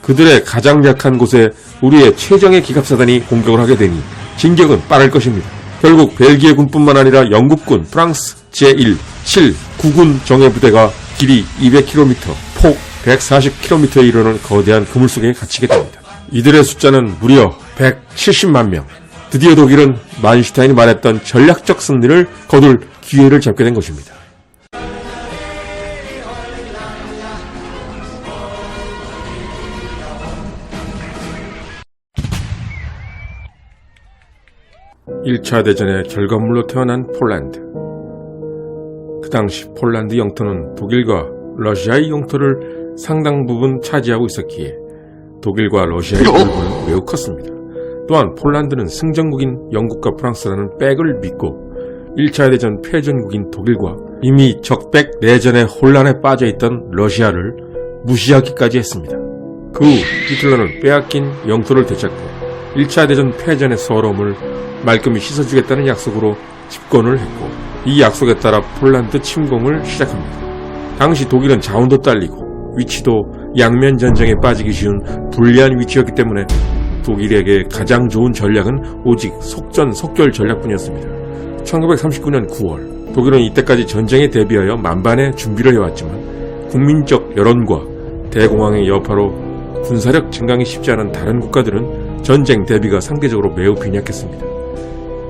그들의 가장 약한 곳에 우리의 최정예 기갑사단이 공격을 하게 되니 진격은 빠를 것입니다. 결국 벨기에 군뿐만 아니라 영국군, 프랑스 제1, 7, 9군 정예부대가 길이 200km, 폭 140km에 이르는 거대한 그물 속에 갇히게 됩니다. 이들의 숫자는 무려 170만 명. 드디어 독일은 만슈타인이 말했던 전략적 승리를 거둘 기회를 잡게 된 것입니다. (1차) 대전의 결과물로 태어난 폴란드. 그 당시 폴란드 영토는 독일과 러시아의 영토를 상당 부분 차지하고 있었기에 독일과 러시아의 괴력은 매우 컸습니다. 또한 폴란드는 승전국인 영국과 프랑스라는 백을 믿고 1차 대전 패전국인 독일과 이미 적백 내전의 혼란에 빠져있던 러시아를 무시하기까지 했습니다. 그 후 히틀러는 빼앗긴 영토를 되찾고 1차 대전 패전의 서러움을 말끔히 씻어주겠다는 약속으로 집권을 했고, 이 약속에 따라 폴란드 침공을 시작합니다. 당시 독일은 자원도 딸리고 위치도 양면 전쟁에 빠지기 쉬운 불리한 위치였기 때문에 독일에게 가장 좋은 전략은 오직 속전속결 전략뿐이었습니다. 1939년 9월 독일은 이때까지 전쟁에 대비하여 만반의 준비를 해왔지만 국민적 여론과 대공황의 여파로 군사력 증강이 쉽지 않은 다른 국가들은 전쟁 대비가 상대적으로 매우 빈약했습니다.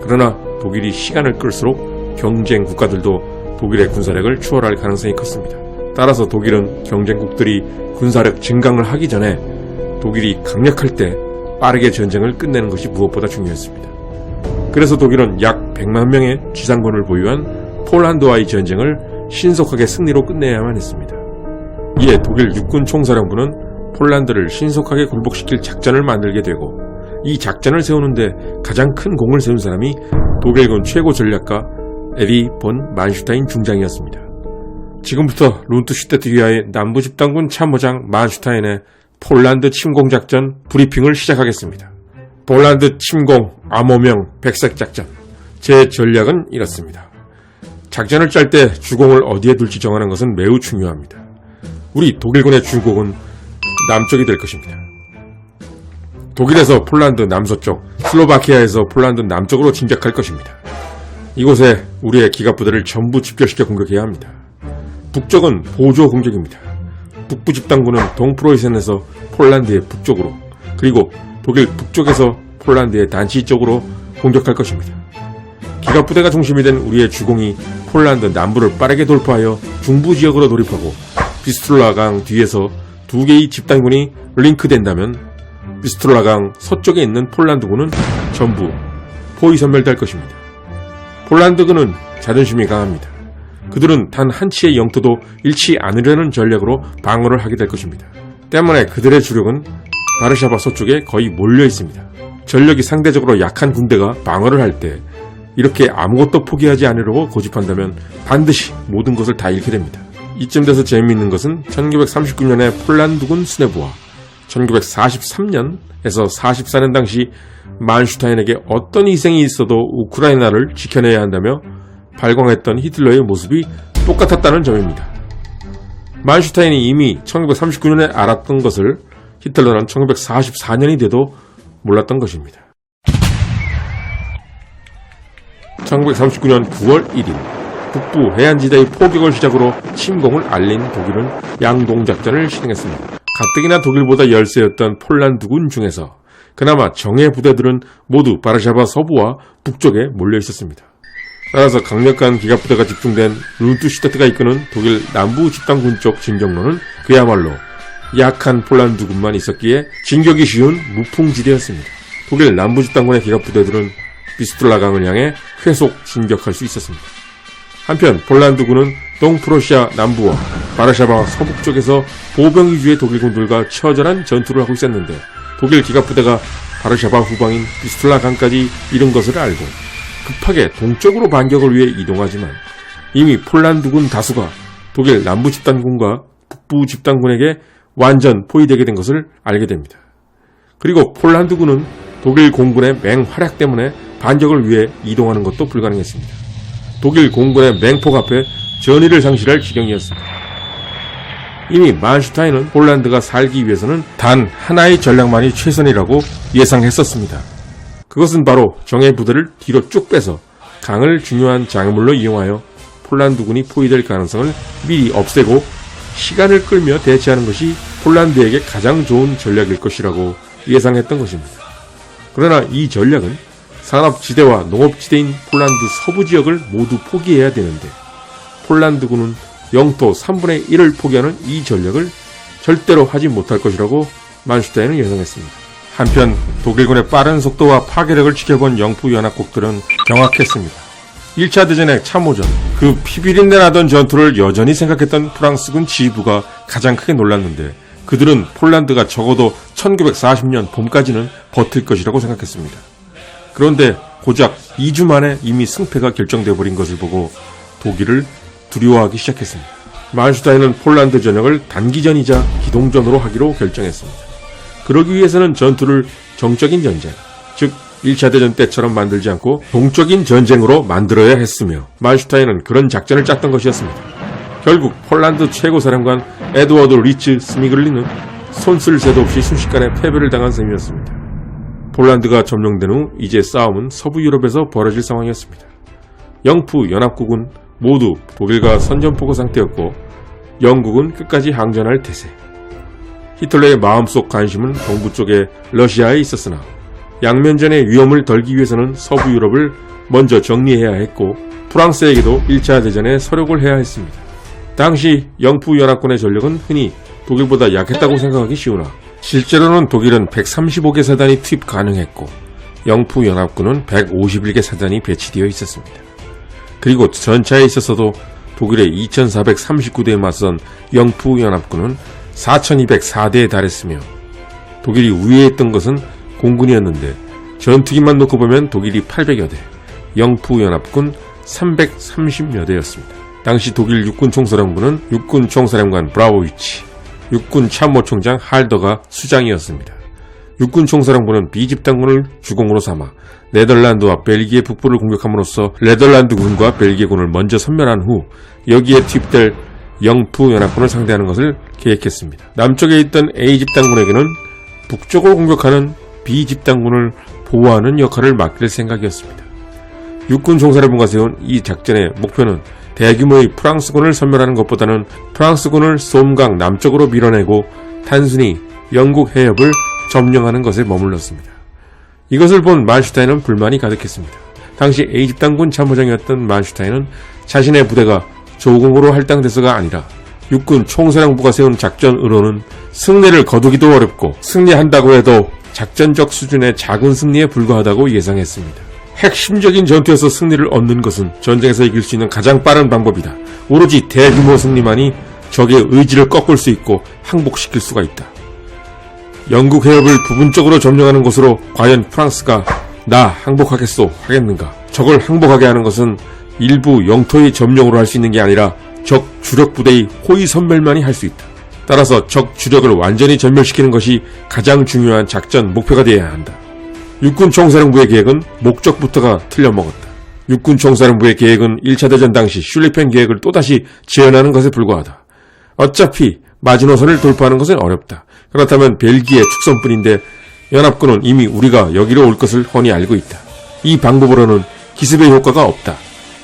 그러나 독일이 시간을 끌수록 경쟁 국가들도 독일의 군사력을 추월할 가능성이 컸습니다. 따라서 독일은 경쟁국들이 군사력 증강을 하기 전에 독일이 강력할 때 빠르게 전쟁을 끝내는 것이 무엇보다 중요했습니다. 그래서 독일은 약 100만 명의 지상군을 보유한 폴란드와의 전쟁을 신속하게 승리로 끝내야만 했습니다. 이에 독일 육군 총사령부는 폴란드를 신속하게 굴복시킬 작전을 만들게 되고, 이 작전을 세우는데 가장 큰 공을 세운 사람이 독일군 최고 전략가 에리 본 만슈타인 중장이었습니다. 지금부터 룬트슈테트위하의 남부집단군 참모장 만슈타인의 폴란드 침공작전 브리핑을 시작하겠습니다. 폴란드 침공 암호명 백색작전. 제 전략은 이렇습니다. 작전을 짤 때 주공을 어디에 둘지 정하는 것은 매우 중요합니다. 우리 독일군의 주공은 남쪽이 될 것입니다. 독일에서 폴란드 남서쪽, 슬로바키아에서 폴란드 남쪽으로 진격할 것입니다. 이곳에 우리의 기갑부대를 전부 집결시켜 공격해야 합니다. 북쪽은 보조 공격입니다. 북부 집단군은 동프로이센에서 폴란드의 북쪽으로, 그리고 독일 북쪽에서 폴란드의 단치 쪽으로 공격할 것입니다. 기갑부대가 중심이 된 우리의 주공이 폴란드 남부를 빠르게 돌파하여 중부 지역으로 돌입하고 비스툴라강 뒤에서 두 개의 집단군이 링크된다면 비스툴라강 서쪽에 있는 폴란드군은 전부 포위 선멸될 것입니다. 폴란드군은 자존심이 강합니다. 그들은 단 한 치의 영토도 잃지 않으려는 전략으로 방어를 하게 될 것입니다. 때문에 그들의 주력은 바르샤바 서쪽에 거의 몰려 있습니다. 전력이 상대적으로 약한 군대가 방어를 할 때 이렇게 아무것도 포기하지 않으려고 고집한다면 반드시 모든 것을 다 잃게 됩니다. 이쯤 돼서 재미있는 것은 1939년에 폴란드군 수뇌부와 1943년에서 44년 당시 만슈타인에게 어떤 희생이 있어도 우크라이나를 지켜내야 한다며 발광했던 히틀러의 모습이 똑같았다는 점입니다. 만슈타인이 이미 1939년에 알았던 것을 히틀러는 1944년이 돼도 몰랐던 것입니다. 1939년 9월 1일 북부 해안지대의 포격을 시작으로 침공을 알린 독일은 양동작전을 실행했습니다. 가뜩이나 독일보다 열세였던 폴란드군 중에서 그나마 정예 부대들은 모두 바르샤바 서부와 북쪽에 몰려 있었습니다. 따라서 강력한 기갑부대가 집중된 룬트슈테트가 이끄는 독일 남부 집단군 쪽 진격로는 그야말로 약한 폴란드군만 있었기에 진격이 쉬운 무풍지대였습니다. 독일 남부 집단군의 기갑부대들은 비스툴라강을 향해 회속 진격할 수 있었습니다. 한편 폴란드군은 동프로시아 남부와 바르샤바 서북 쪽에서 보병 위주의 독일군들과 처절한 전투를 하고 있었는데, 독일 기갑부대가 바르샤바 후방인 비스툴라강까지 이른 것을 알고 급하게 동쪽으로 반격을 위해 이동하지만 이미 폴란드군 다수가 독일 남부 집단군과 북부 집단군에게 완전 포위되게 된 것을 알게 됩니다. 그리고 폴란드군은 독일 공군의 맹활약 때문에 반격을 위해 이동하는 것도 불가능했습니다. 독일 공군의 맹폭 앞에 전의를 상실할 지경이었습니다. 이미 만슈타인은 폴란드가 살기 위해서는 단 하나의 전략만이 최선이라고 예상했었습니다. 그것은 바로 정예 부대를 뒤로 쭉 빼서 강을 중요한 장애물로 이용하여 폴란드군이 포위될 가능성을 미리 없애고 시간을 끌며 대치하는 것이 폴란드에게 가장 좋은 전략일 것이라고 예상했던 것입니다. 그러나 이 전략은 산업지대와 농업지대인 폴란드 서부 지역을 모두 포기해야 되는데 폴란드군은 영토 3분의 1을 포기하는 이 전략을 절대로 하지 못할 것이라고 만슈타인은 예상했습니다. 한편 독일군의 빠른 속도와 파괴력을 지켜본 영푸연합국들은 경악했습니다. 1차 대전의 참호전, 그 피비린내 나던 전투를 여전히 생각했던 프랑스군 지휘부가 가장 크게 놀랐는데 그들은 폴란드가 적어도 1940년 봄까지는 버틸 것이라고 생각했습니다. 그런데 고작 2주 만에 이미 승패가 결정돼 버린 것을 보고 독일을 두려워하기 시작했습니다. 만슈타인은 폴란드 전역을 단기전이자 기동전으로 하기로 결정했습니다. 그러기 위해서는 전투를 정적인 전쟁, 즉 1차 대전 때처럼 만들지 않고 동적인 전쟁으로 만들어야 했으며 만슈타인은 그런 작전을 짰던 것이었습니다. 결국 폴란드 최고사령관 에드워드 리츠 스미글리는 손쓸 새도 없이 순식간에 패배를 당한 셈이었습니다. 폴란드가 점령된 후 이제 싸움은 서부 유럽에서 벌어질 상황이었습니다. 영푸 연합국은 모두 독일과 선전포고 상태였고 영국은 끝까지 항전할 태세. 히틀러의 마음속 관심은 동부 쪽의 러시아에 있었으나 양면전의 위험을 덜기 위해서는 서부 유럽을 먼저 정리해야 했고 프랑스에게도 1차 대전에 서력을 해야 했습니다. 당시 영푸연합군의 전력은 흔히 독일보다 약했다고 생각하기 쉬우나 실제로는 독일은 135개 사단이 투입 가능했고 영푸연합군은 151개 사단이 배치되어 있었습니다. 그리고 전차에 있어서도 독일의 2439대에 맞선 영푸연합군은 4204대에 달했으며 독일이 우위했던 것은 공군이었는데 전투기만 놓고 보면 독일이 800여 대, 영푸연합군 330여 대였습니다. 당시 독일 육군총사령부는 육군총사령관 브라우비치, 육군참모총장 할더가 수장이었습니다. 육군총사령부는 B집단군을 주공으로 삼아 네덜란드와 벨기에 북부를 공격함으로써 네덜란드군과 벨기에군을 먼저 섬멸한 후 여기에 투입될 영푸연합군을 상대하는 것을 계획했습니다. 남쪽에 있던 A집단군에게는 북쪽을 공격하는 B집단군을 보호하는 역할을 맡길 생각이었습니다. 육군총사령부가 세운 이 작전의 목표는 대규모의 프랑스군을 섬멸하는 것보다는 프랑스군을 솜강 남쪽으로 밀어내고 단순히 영국 해협을 점령하는 것에 머물렀습니다. 이것을 본 만슈타인은 불만이 가득했습니다. 당시 A집단군 참모장이었던 만슈타인은 자신의 부대가 조공으로 할당돼서가 아니라 육군 총사령부가 세운 작전으로는 승리를 거두기도 어렵고 승리한다고 해도 작전적 수준의 작은 승리에 불과하다고 예상했습니다. 핵심적인 전투에서 승리를 얻는 것은 전쟁에서 이길 수 있는 가장 빠른 방법이다. 오로지 대규모 승리만이 적의 의지를 꺾을 수 있고 항복시킬 수가 있다. 영국 해협을 부분적으로 점령하는 것으로 과연 프랑스가 나 항복하겠소 하겠는가? 적을 항복하게 하는 것은 일부 영토의 점령으로 할 수 있는 게 아니라 적 주력 부대의 호위 선멸만이 할 수 있다. 따라서 적 주력을 완전히 전멸시키는 것이 가장 중요한 작전 목표가 되어야 한다. 육군총사령부의 계획은 목적부터가 틀려먹었다. 육군총사령부의 계획은 1차 대전 당시 슐리펜 계획을 또다시 재현하는 것에 불과하다. 어차피 마지노선을 돌파하는 것은 어렵다. 그렇다면 벨기에 축선뿐인데 연합군은 이미 우리가 여기로 올 것을 훤히 알고 있다. 이 방법으로는 기습의 효과가 없다.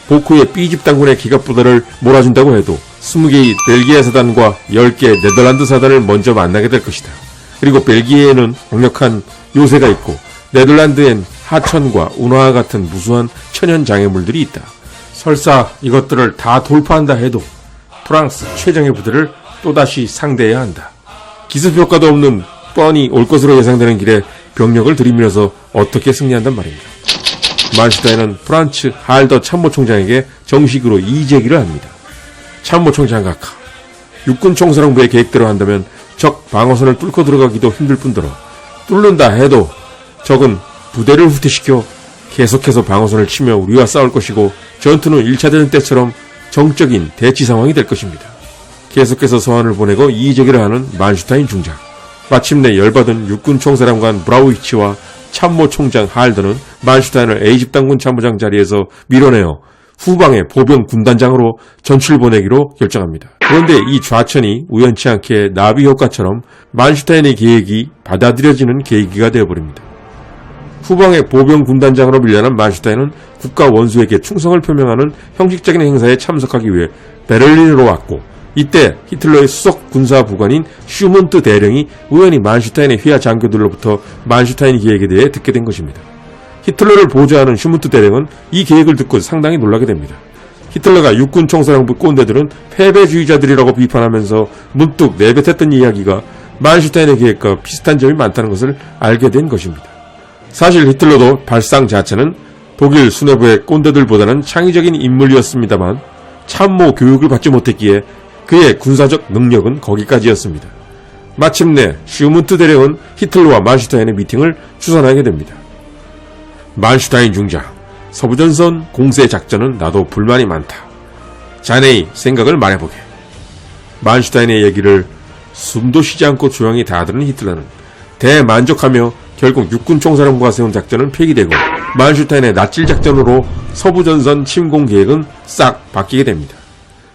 보크의 B집단군의 기갑부대를 몰아준다고 해도 20개의 벨기에 사단과 10개의 네덜란드 사단을 먼저 만나게 될 것이다. 그리고 벨기에에는 강력한 요새가 있고 네덜란드엔 하천과 운하와 같은 무수한 천연 장애물들이 있다. 설사 이것들을 다 돌파한다 해도 프랑스 최정예 부대를 또다시 상대해야 한다. 기습효과도 없는 뻔히 올 것으로 예상되는 길에 병력을 들이밀어서 어떻게 승리한단 말입니다. 만슈타인은 프란츠 할더 참모총장에게 정식으로 이 제기를 합니다. 참모총장 각하, 육군총사령부의 계획대로 한다면 적 방어선을 뚫고 들어가기도 힘들 뿐더러 뚫는다 해도 적은 부대를 후퇴시켜 계속해서 방어선을 치며 우리와 싸울 것이고 전투는 1차 대전 때처럼 정적인 대치 상황이 될 것입니다. 계속해서 서한을 보내고 이의제기를 하는 만슈타인 중장. 마침내 열받은 육군총사령관 브라우비치와 참모총장 할더는 만슈타인을 A집단군 참모장 자리에서 밀어내어 후방의 보병 군단장으로 전출 보내기로 결정합니다. 그런데 이 좌천이 우연치 않게 나비 효과처럼 만슈타인의 계획이 받아들여지는 계기가 되어버립니다. 후방의 보병 군단장으로 밀려난 만슈타인은 국가 원수에게 충성을 표명하는 형식적인 행사에 참석하기 위해 베를린으로 왔고, 이때 히틀러의 수석 군사부관인 슈문트 대령이 우연히 만슈타인의 휘하 장교들로부터 만슈타인 계획에 대해 듣게 된 것입니다. 히틀러를 보좌하는 슈문트 대령은 이 계획을 듣고 상당히 놀라게 됩니다. 히틀러가 육군 총사령부 꼰대들은 패배주의자들이라고 비판하면서 문득 내뱉었던 이야기가 만슈타인의 계획과 비슷한 점이 많다는 것을 알게 된 것입니다. 사실 히틀러도 발상자체는 독일 수뇌부의 꼰대들보다는 창의적인 인물이었습니다만 참모 교육을 받지 못했기에 그의 군사적 능력은 거기까지였습니다. 마침내 슈문트 대령은 히틀러와 만슈타인의 미팅을 주선하게 됩니다. 만슈타인 중장, 서부전선 공세 작전은 나도 불만이 많다. 자네의 생각을 말해보게. 만슈타인의 얘기를 숨도 쉬지 않고 조용히 다 들은 히틀러는 대만족하며 결국 육군 총사령부가 세운 작전은 폐기되고 만슈타인의 낫질 작전으로 서부전선 침공 계획은 싹 바뀌게 됩니다.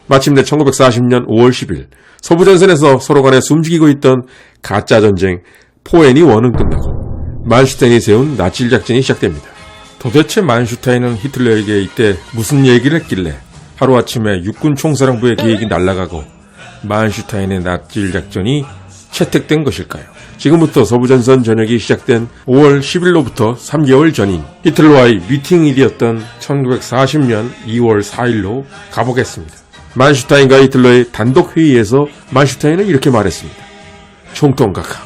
마침내 1940년 5월 10일 서부전선에서 서로 간에 숨죽이고 있던 가짜전쟁 포에니 원은 끝나고 만슈타인이 세운 낫질 작전이 시작됩니다. 도대체 만슈타인은 히틀러에게 이때 무슨 얘기를 했길래 하루아침에 육군 총사령부의 계획이 날아가고 만슈타인의 낫질 작전이 채택된 것일까요? 지금부터 서부전선 전역이 시작된 5월 10일로부터 3개월 전인 히틀러와의 미팅일이었던 1940년 2월 4일로 가보겠습니다. 만슈타인과 히틀러의 단독회의에서 만슈타인은 이렇게 말했습니다. 총통각하,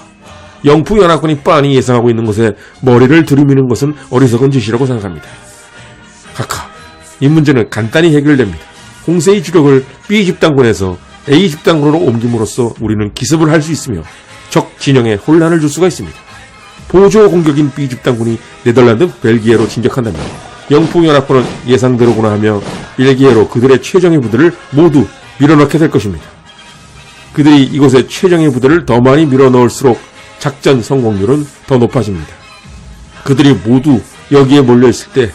영풍연합군이 빤히 예상하고 있는 곳에 머리를 들이미는 것은 어리석은 짓이라고 생각합니다. 각하, 이 문제는 간단히 해결됩니다. 공세의 주력을 B집단군에서 A집단군으로 옮김으로써 우리는 기습을 할 수 있으며 적 진영에 혼란을 줄 수가 있습니다. 보조 공격인 B집단군이 네덜란드, 벨기에로 진격한다면 영풍연합군은 예상대로구나 하며 벨기에로 그들의 최정예 부대를 모두 밀어넣게 될 것입니다. 그들이 이곳에 최정예 부대를 더 많이 밀어넣을수록 작전 성공률은 더 높아집니다. 그들이 모두 여기에 몰려있을 때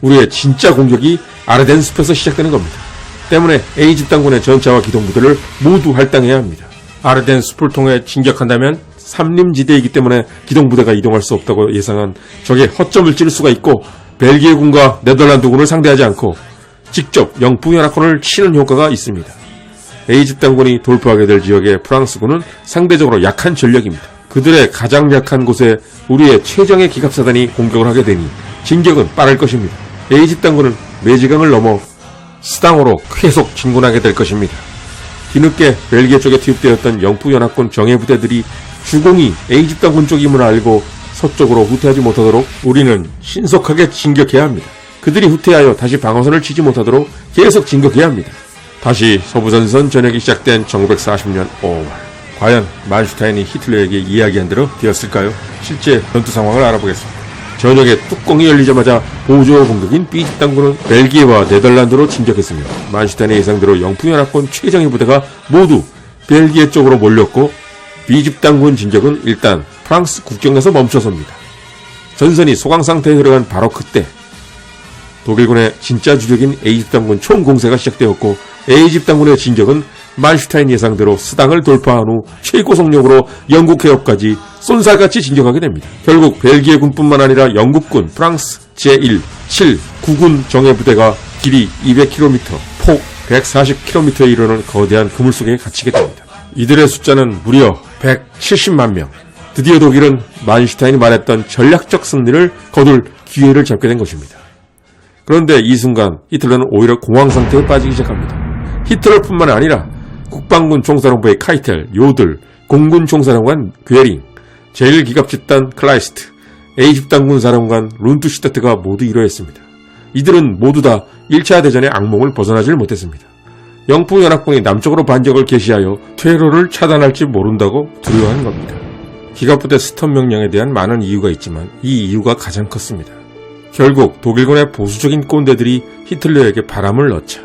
우리의 진짜 공격이 아르덴 숲에서 시작되는 겁니다. 때문에 A집단군의 전차와 기동부대를 모두 할당해야 합니다. 아르덴 숲을 통해 진격한다면 삼림지대이기 때문에 기동부대가 이동할 수 없다고 예상한 적의 허점을 찌를 수가 있고, 벨기에군과 네덜란드군을 상대하지 않고 직접 영풍연합군을 치는 효과가 있습니다. A집단군이 돌파하게 될 지역의 프랑스군은 상대적으로 약한 전력입니다. 그들의 가장 약한 곳에 우리의 최정예 기갑사단이 공격을 하게 되니 진격은 빠를 것입니다. A집단군은 매지강을 넘어 스당으로 계속 진군하게 될 것입니다. 뒤늦게 벨기에 쪽에 투입되었던 영풍연합군 정예부대들이 주공이 A집단군 쪽임을 알고 서쪽으로 후퇴하지 못하도록 우리는 신속하게 진격해야 합니다. 그들이 후퇴하여 다시 방어선을 치지 못하도록 계속 진격해야 합니다. 다시 서부전선 전역이 시작된 1940년 5월. 과연 만슈타인이 히틀러에게 이야기한 대로 되었을까요? 실제 전투 상황을 알아보겠습니다. 전역의 뚜껑이 열리자마자 보조 공격인 B집단군은 벨기에와 네덜란드로 진격했으며 만슈타인의 예상대로 영풍연합군 최정예 부대가 모두 벨기에 쪽으로 몰렸고, B집단군 진격은 일단 프랑스 국경에서 멈춰섭니다. 전선이 소강상태에 들어간 바로 그때 독일군의 진짜 주력인 A집단군 총공세가 시작되었고, A집단군의 진격은 만슈타인 예상대로 스당을 돌파한 후 최고 속력으로 영국 해협까지 쏜살같이 진격하게 됩니다. 결국 벨기에 군뿐만 아니라 영국군, 프랑스 제1, 7, 9군 정예부대가 길이 200km, 폭 140km에 이르는 거대한 그물 속에 갇히게 됩니다. 이들의 숫자는 무려 170만 명. 드디어 독일은 만슈타인이 말했던 전략적 승리를 거둘 기회를 잡게 된 것입니다. 그런데 이 순간 히틀러는 오히려 공황 상태에 빠지기 시작합니다. 히틀러뿐만 아니라 국방군 총사령부의 카이텔, 요들, 공군 총사령관 괴링, 제1기갑집단 클라이스트, A집단군 사령관 룬트슈타트가 모두 이러했습니다. 이들은 모두 다 1차 대전의 악몽을 벗어나질 못했습니다. 영풍연합군이 남쪽으로 반격을 개시하여 퇴로를 차단할지 모른다고 두려워하는 겁니다. 기갑부대 스톱 명령에 대한 많은 이유가 있지만 이 이유가 가장 컸습니다. 결국 독일군의 보수적인 꼰대들이 히틀러에게 바람을 넣자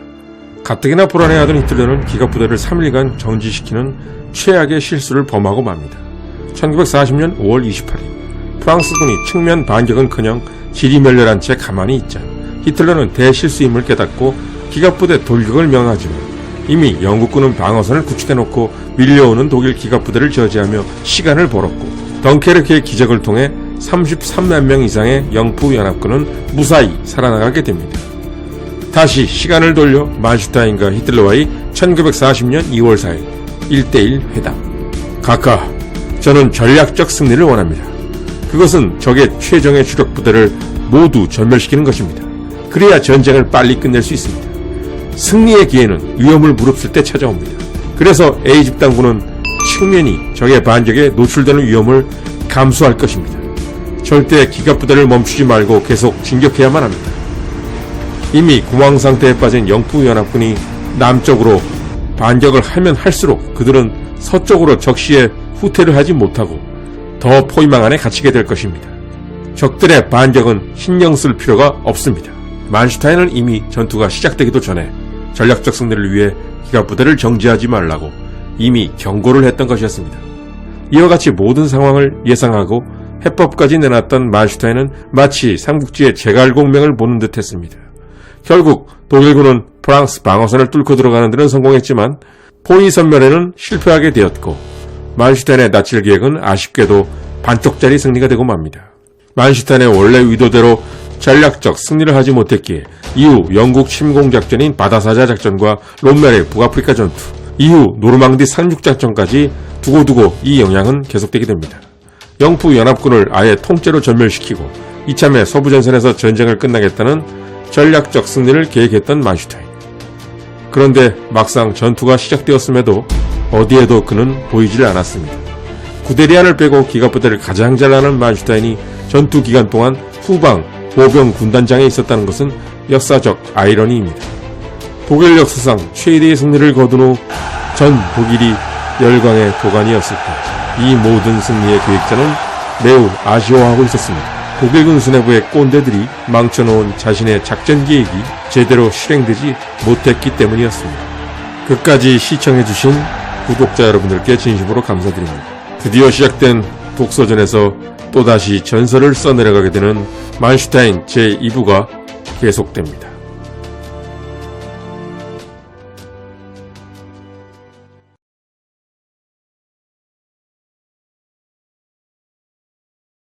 가뜩이나 불안해하던 히틀러는 기갑부대를 3일간 정지시키는 최악의 실수를 범하고 맙니다. 1940년 5월 28일 프랑스군이 측면 반격은커녕 지리멸렬한 채 가만히 있자 히틀러는 대실수임을 깨닫고 기갑부대 돌격을 명하지만 이미 영국군은 방어선을 구축해놓고 밀려오는 독일 기갑부대를 저지하며 시간을 벌었고 덩케르크의 기적을 통해 33만 명 이상의 영프 연합군은 무사히 살아나가게 됩니다. 다시 시간을 돌려 만슈타인과 히틀러와의 1940년 2월 4일 1대1 회담. 카카, 저는 전략적 승리를 원합니다. 그것은 적의 최정예 주력 부대를 모두 전멸시키는 것입니다. 그래야 전쟁을 빨리 끝낼 수 있습니다. 승리의 기회는 위험을 무릅쓸 때 찾아옵니다. 그래서 A집단군은 측면이 적의 반격에 노출되는 위험을 감수할 것입니다. 절대 기갑부대를 멈추지 말고 계속 진격해야만 합니다. 이미 공황 상태에 빠진 영프연합군이 남쪽으로 반격을 하면 할수록 그들은 서쪽으로 적시에 후퇴를 하지 못하고 더 포위망 안에 갇히게 될 것입니다. 적들의 반격은 신경 쓸 필요가 없습니다. 만슈타인은 이미 전투가 시작되기도 전에 전략적 승리를 위해 기갑부대를 정지하지 말라고 이미 경고를 했던 것이었습니다. 이와 같이 모든 상황을 예상하고 해법까지 내놨던 만슈타인은 마치 삼국지의 제갈공명을 보는 듯 했습니다. 결국 독일군은 프랑스 방어선을 뚫고 들어가는 데는 성공했지만 포위 선멸에는 실패하게 되었고 만슈타인의 나칠 계획은 아쉽게도 반쪽짜리 승리가 되고 맙니다. 만슈타인의 원래 의도대로 전략적 승리를 하지 못했기에 이후 영국 침공작전인 바다사자 작전과 롬멜의 북아프리카 전투, 이후 노르망디 상륙작전까지 두고두고 이 영향은 계속되게 됩니다. 영프 연합군을 아예 통째로 전멸시키고 이참에 서부전선에서 전쟁을 끝나겠다는 전략적 승리를 계획했던 만슈타인. 그런데 막상 전투가 시작되었음에도 어디에도 그는 보이질 않았습니다. 구데리안을 빼고 기갑부대를 가장 잘 아는 만슈타인이 전투 기간 동안 후방 보병 군단장에 있었다는 것은 역사적 아이러니입니다. 독일 역사상 최대의 승리를 거둔 후 전 독일이 열강의 도가니였을 때 이 모든 승리의 계획자는 매우 아쉬워하고 있었습니다. 독일군 수뇌부의 꼰대들이 망쳐놓은 자신의 작전 계획이 제대로 실행되지 못했기 때문이었습니다. 끝까지 시청해주신 구독자 여러분들께 진심으로 감사드립니다. 드디어 시작된 독서전에서 또다시 전설을 써내려가게 되는 만슈타인 제2부가 계속됩니다.